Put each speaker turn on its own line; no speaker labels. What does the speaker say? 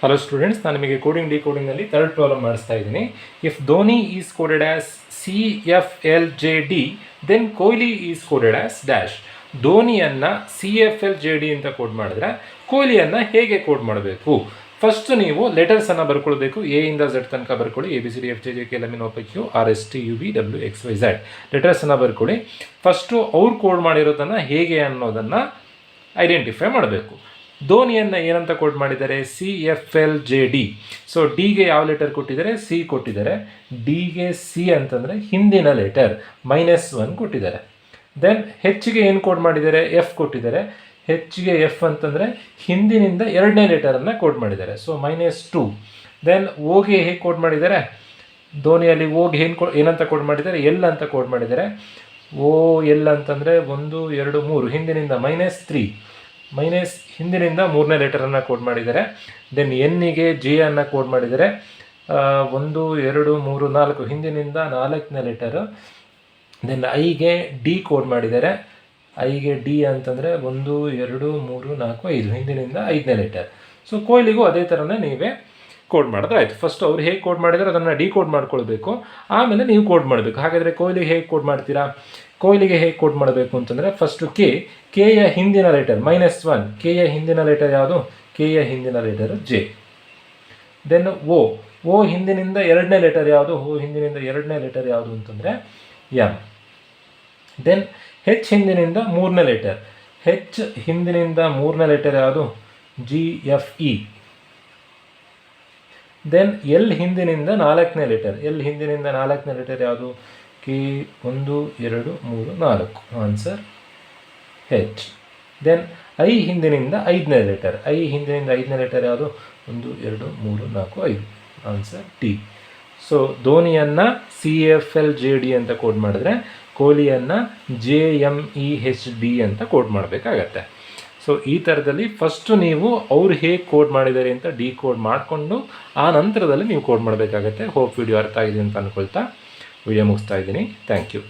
Hello students, ನಾನು ನಿಮಗೆ coding ಡಿಕೋಡಿಂಗ್ನಲ್ಲಿ third problem ಮಾಡಿಸ್ತಾ ಇದ್ದೀನಿ. If Dhoni is coded as CFLJD then Kohli is coded as dash. ಧೋನಿಯನ್ನು CFLJD ಅಂತ ಕೋಡ್ ಮಾಡಿದ್ರೆ ಕೊಹ್ಲಿಯನ್ನು ಹೇಗೆ ಕೋಡ್ ಮಾಡಬೇಕು? ಫಸ್ಟ್ ನೀವು ಲೆಟರ್ಸನ್ನು ಬರ್ಕೊಳ್ಬೇಕು. ಎ ಇಂದ ಝೆಡ್ ತನಕ ಬರ್ಕೊಳ್ಳಿ. ABCDFGHKLMNOPQ RSTUVWXYZ ಲೆಟರ್ಸನ್ನು ಬರ್ಕೊಳ್ಳಿ. ಫಸ್ಟು ಅವ್ರು ಕೋಡ್ ಮಾಡಿರೋದನ್ನು ಹೇಗೆ ಅನ್ನೋದನ್ನು ಐಡೆಂಟಿಫೈ ಮಾಡಬೇಕು. ಧೋನಿಯನ್ನು ಏನಂತ ಕೋಡ್ ಮಾಡಿದ್ದಾರೆ? CFLJD. ಸೊ ಡಿಗೆ ಯಾವ ಲೆಟರ್ ಕೊಟ್ಟಿದ್ದಾರೆ? ಸಿ ಕೊಟ್ಟಿದ್ದಾರೆ. ಡಿಗೆ ಸಿ ಅಂತಂದರೆ ಹಿಂದಿನ ಲೆಟರ್ -1 ಕೊಟ್ಟಿದ್ದಾರೆ. ದೆನ್ ಹೆಚ್ಚಿಗೆ ಏನು ಕೋಡ್ ಮಾಡಿದ್ದಾರೆ? ಎಫ್ ಕೊಟ್ಟಿದ್ದಾರೆ. ಹೆಚ್ಚಿಗೆ ಎಫ್ ಅಂತಂದರೆ ಹಿಂದಿನಿಂದ ಎರಡನೇ ಲೆಟರನ್ನು ಕೋಡ್ ಮಾಡಿದ್ದಾರೆ. ಸೊ -2. ದೆನ್ ಓಗೆ ಹೇಗೆ ಕೋಡ್ ಮಾಡಿದ್ದಾರೆ? ಧೋನಿಯಲ್ಲಿ ಓಗೆ ಏನಂತ ಕೋಡ್ ಮಾಡಿದ್ದಾರೆ? ಎಲ್ ಅಂತ ಕೋಡ್ ಮಾಡಿದ್ದಾರೆ. ಓ ಎಲ್ ಅಂತಂದರೆ 1 2 3 ಹಿಂದಿನಿಂದ -3 ಹಿಂದಿನಿಂದ ಮೂರನೇ ಲೆಟರನ್ನು ಕೋಡ್ ಮಾಡಿದ್ದಾರೆ. ದೆನ್ ಎನ್ನಿಗೆ ಜೆ ಅನ್ನು ಕೋಡ್ ಮಾಡಿದ್ದಾರೆ. 1 2 3 4 ಹಿಂದಿನಿಂದ 4ನೇ ಲೆಟರು. ದೆನ್ ಐಗೆ ಡಿ ಕೋಡ್ ಮಾಡಿದ್ದಾರೆ. ಐಗೆ ಡಿ ಅಂತಂದರೆ 1 2 3 4 5 ಹಿಂದಿನಿಂದ 5ನೇ ಲೆಟರ್. ಸೊ ಕೊಹ್ಲಿಗೂ ಅದೇ ಥರನೇ ನೀವೇ ಕೋಡ್ ಮಾಡಿದ್ರೆ ಆಯಿತು. ಫಸ್ಟ್ ಅವ್ರು ಹೇಗೆ ಕೋಡ್ ಮಾಡಿದರೆ ಅದನ್ನು ಡಿ ಕೋಡ್ ಮಾಡ್ಕೊಳ್ಬೇಕು, ಆಮೇಲೆ ನೀವು ಕೋಡ್ ಮಾಡಬೇಕು. ಹಾಗಾದರೆ ಕೊಹ್ಲಿಗೆ ಹೇಗೆ ಕೋಡ್ ಮಾಡ್ತೀರಾ? ಕೊಹ್ಲಿಗೆ ಹೇಗೆ ಕೋಡ್ ಮಾಡಬೇಕು ಅಂತಂದರೆ ಫಸ್ಟು ಕೆಯ ಹಿಂದಿನ ಲೆಟರ್ -1. ಕೆಯ ಹಿಂದಿನ ಲೆಟರ್ ಯಾವುದು? ಕೆಯ ಹಿಂದಿನ ಲೆಟರ್ ಜೆ. ದೆನ್ ಓ ಹಿಂದಿನಿಂದ ಎರಡನೇ ಲೆಟರ್ ಯಾವುದು? ಹಿಂದಿನಿಂದ ಎರಡನೇ ಲೆಟರ್ ಯಾವುದು ಅಂತಂದರೆ ಎಂ. ದೆನ್ ಹೆಚ್ ಹಿಂದಿನಿಂದ ಮೂರನೇ ಲೆಟರ್. ಹೆಚ್ ಹಿಂದಿನಿಂದ ಮೂರನೇ ಲೆಟರ್ ಯಾವುದು? GFE. ದೆನ್ ಎಲ್ ಹಿಂದಿನಿಂದ 4ನೇ ಲೆಟರ್. ಎಲ್ ಹಿಂದಿನಿಂದ 4ನೇ ಲೆಟರ್ ಯಾವುದು? K 1 2 3 4. Answer H. Then I ಹಿಂದಿನಿಂದ 5ನೇ ಲೆಟರ್. ಐ ಹಿಂದಿನಿಂದ 5ನೇ ಲೆಟರ್ ಯಾವುದು? 1 2 3 4 5. Answer T. ಸೊ ಧೋನಿಯನ್ನು CFLJD ಅಂತ ಕೋಡ್ ಮಾಡಿದ್ರೆ ಕೊಹ್ಲಿಯನ್ನು JMEHD ಅಂತ ಕೋಡ್ ಮಾಡಬೇಕಾಗತ್ತೆ. ಸೊ ಈ ಥರದಲ್ಲಿ ಫಸ್ಟು ನೀವು ಅವ್ರು ಹೇಗೆ ಕೋಡ್ ಮಾಡಿದ್ದಾರೆ ಅಂತ ಡಿಕೋಡ್ ಮಾಡಿಕೊಂಡು ಆ ನಂತರದಲ್ಲಿ ನೀವು ಕೋಡ್ ಮಾಡಬೇಕಾಗತ್ತೆ. ಹೋಪ್ ವಿಡಿಯೋ ಅರ್ಥ ಆಗಿದೆ ಅಂತ ಅಂದ್ಕೊಳ್ತಾ ವಿಡಿಯೋ ಮುಗಿಸ್ತಾ ಇದ್ದೀನಿ. Thank you.